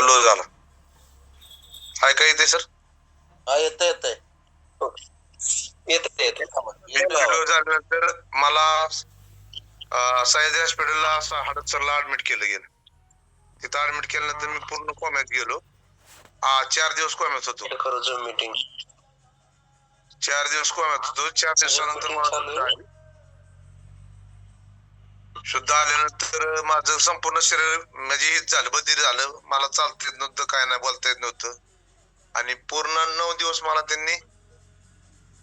Low झाला. हाय काय येते सर? हा येतंय लो झाल्यानंतर मला सह्याद्री हॉस्पिटलला हडपसरला ऍडमिट केलं गेलं. तिथं ऍडमिट केल्यानंतर मी पूर्ण कोम्यात गेलो. 4 दिवस कोम्यात होतो. 4 दिवस कोम्यात होतो. 4 दिवसानंतर मला शुद्ध आल्यानंतर माझं संपूर्ण शरीर म्हणजे हेच झालं, बधीर झालं. मला चालता येत नव्हतं, काय नाही बोलता येत नव्हतं. आणि पूर्ण 9 दिवस मला त्यांनी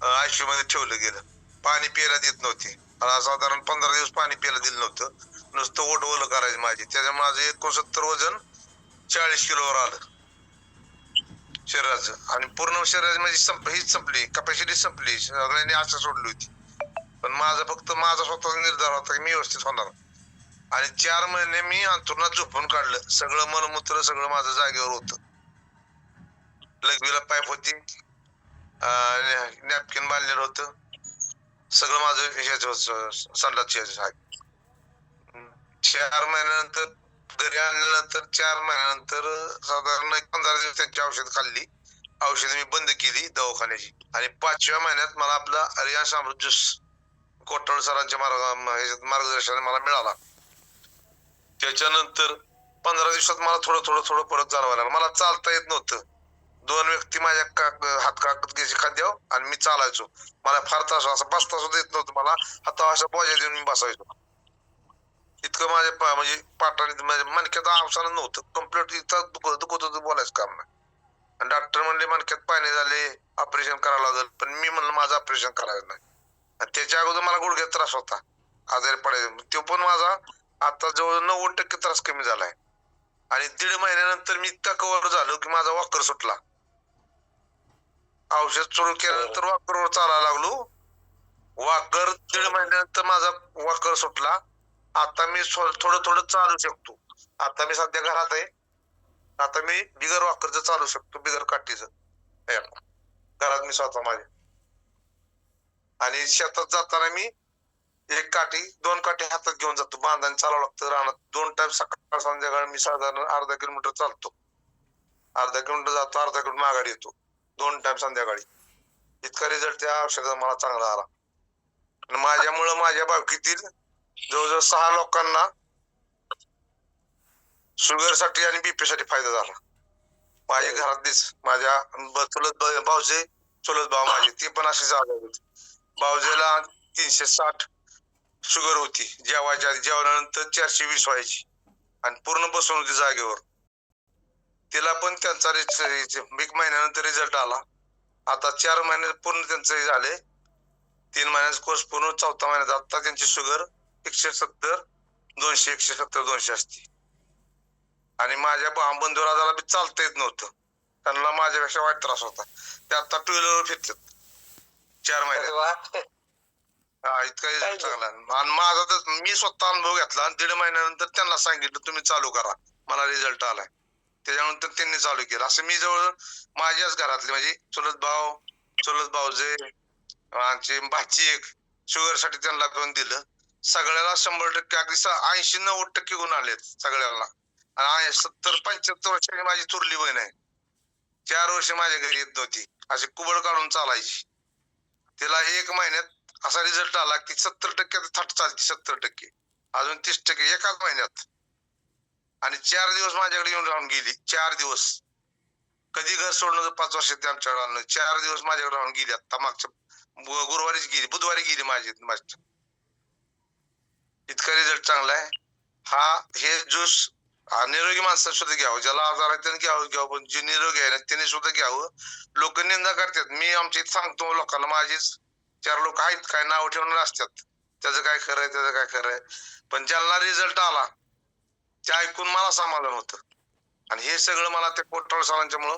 आयसीयू मध्ये ठेवलं गेलं. पाणी प्यायला देत नव्हते. मला साधारण 15 दिवस पाणी प्यायला दिलं नव्हतं. नुसतं ओढवलं करायचं माझी. त्याच्यामुळे माझं 69 वजन 40 किलोवर आलं शरीराचं. आणि पूर्ण शरीराची म्हणजे हीच संपली, कॅपॅसिटी संपली. सगळ्यांनी आशा सोडली होती. पण माझा फक्त माझा स्वतःचा निर्धार होता की मी व्यवस्थित होणार. आणि 4 महिने मी अंथरुणात झोपून काढलं. सगळं मलमूत्र सगळं माझं जागेवर होतं. लघवीला पाईप होती, नॅपकिन बांधलेलं होतं. सगळं माझं संडासची आहे. 4 महिन्यानंतर घरी आणल्यानंतर 4 महिन्यानंतर साधारण 15 दिवस त्यांची औषध खाल्ली. औषध मी बंद केली दवाखान्याची. आणि 5व्या महिन्यात मला आपला रियाज अमृत ज्यूस कोटळ सरांच्या मार्गदर्शनाने मला मिळाला. त्याच्यानंतर 15 दिवसात मला थोडं परत जाणवायला लागलं. मला चालता येत नव्हतं. 2 व्यक्ती माझ्या हात काकत घ्यायचे खांद्यावर आणि मी चालायचो. मला फार त्रास, असं बसता सुद्धा येत नव्हतं मला. हातावर अशा बोजा देऊन मी बसायचो. इतकं माझ्या म्हणजे पाठाने माझ्या मणक्यात अवसानच नव्हतं. कम्प्लीट इथं दुखत होतं, बोलायचं काम नाही. आणि डॉक्टर म्हणले मणक्यात पाणी झाले, ऑपरेशन करावं लागेल. पण मी म्हणलं माझं ऑपरेशन करायचं नाही. आणि त्याच्या अगोदर मला गुडघ्यात त्रास होता, आजारी पडायचा. तो पण माझा आता जवळ 90% त्रास कमी झालाय. आणि 1.5 महिन्यानंतर मी इतका कव्हर झालो की माझा वॉकर सुटला. औषध सुरू केल्यानंतर वॉकरवर चालायला लागलो. वॉकर 1.5 महिन्यानंतर माझा वॉकर सुटला. आता मी थोडं चालू शकतो. आता मी सध्या घरात आहे. आता मी बिगर वॉकरचं चालू शकतो, बिगर काठीचं. घरात मी स्वतः माझ्या. आणि शेतात जाताना मी 1 काठी 2 काठी हातात घेऊन जातो. बांधाने चालावं लागतं रानात. 2 टाइम सकाळ संध्याकाळ मी साधारण अर्धा किलोमीटर चालतो. अर्धा किलोमीटर जातो, अर्धा किलोमीटर माघारी येतो. 2 टाइम संध्याकाळी. इतका रिझल्ट त्या औषधाचा मला चांगला आला. आणि माझ्यामुळं माझ्या भावकीतील जवळजवळ 6 लोकांना शुगर साठी आणि बीपी साठी फायदा झाला. माझ्या घरातलीच, माझ्या चुलत भाऊ माझे, ते पण असे आजारी होते. भाऊजेला 360 शुगर होती. जेवायच्या आधी, जेवणानंतर 420 व्हायची. आणि पूर्ण बसून होती जागेवर. तिला पण त्यांचा 1 महिन्यानंतर रिझल्ट आला. आता 4 महिने पूर्ण त्यांचं झाले. 3 महिन्याचा कोर्स पूर्ण, 4था महिन्यात. आता त्यांची शुगर 170, 200, 170, 200 असते. आणि माझ्या बंधू राजाला बी चालता येत नव्हतं. त्यांना माझ्यापेक्षा वाईट त्रास होता. ते आता 2 व्हीलरवर फिरतात 4 महिन्यात. इतका रिझल्ट चांगला. आणि माझा तर मी स्वतः अनुभव घेतला. आणि 1.5 महिन्यानंतर त्यांना सांगितलं तुम्ही चालू करा, मला रिझल्ट आलाय. त्याच्यानंतर त्यांनी चालू केलं. असं मी जवळ माझ्याच घरातले म्हणजे चुलत भाऊजे, आमची भाची एक, शुगर साठी त्यांना पण दिलं. सगळ्याला 100% अगदी 80-90% गुण आलेत सगळ्यांना. आणि 70-75 वर्षांनी माझी चुरली बहीण आहे. 4 वर्ष माझ्या घरी येत नव्हती. अशी कुबड काढून चालायची. तिला 1 महिन्यात असा रिझल्ट आला की 70% थाट चालते. 70%, अजून 30% एकाच महिन्यात. आणि 4 दिवस माझ्याकडे येऊन राहून गेली. 4 दिवस. कधी घर सोडणं 5 वर्षात आमच्याकडे आलं. 4 दिवस माझ्याकडे राहून गेली. आता मागच्या गुरुवारीच गेली, बुधवारी गेली माझी. इतका रिझल्ट चांगला आहे. हे ज्यूस निरोगी माणसाने सुद्धा घ्यावं. ज्याला आजार आहे त्याने घ्यावं. पण जे निरोगी आहे त्यांनी सुद्धा घ्यावं. लोक निंदा करतात. मी आमच्या इथे सांगतो लोकांना, माझीच 4 लोक आहेत काय नाव ठेवणारे असतात, त्याचं काय खरंय, त्याचं काय खरंय. पण ज्यांना रिझल्ट आला ते ऐकून मला समाधान होतं. आणि हे सगळं मला त्या कोटळ सरांच्या मुळे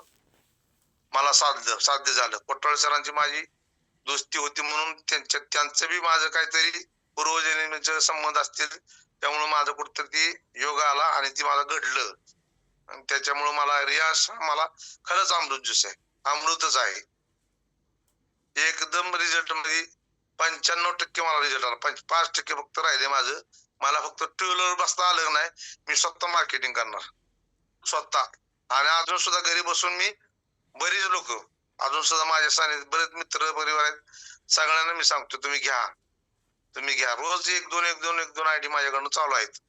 मला साध्य झालं. कोटळ सरांची माझी दोस्ती होती म्हणून त्यांचं बी माझं काहीतरी पूर्वजन्मीचे संबंध असतील. त्यामुळे माझं कुठतरी योग आला आणि ती मला घडलं. आणि त्याच्यामुळे मला रियाज मला खरंच अमृत ज्यूस आहे, अमृतच आहे. एकदम रिझल्ट मध्ये 95% मला रिझल्ट आला. 5% फक्त राहिले माझं. मला फक्त 2 व्हीलर बसता आलं नाही. मी स्वतः मार्केटिंग करणार, स्वतः आणि अजून सुद्धा घरी बसून मी बरीच लोक अजून सुद्धा माझ्या सानिध्यात बरेच मित्र परिवार आहेत, सगळ्यांना मी सांगतो तुम्ही घ्या रोज एक दोन आयडी माझ्याकडून चालू आहेत.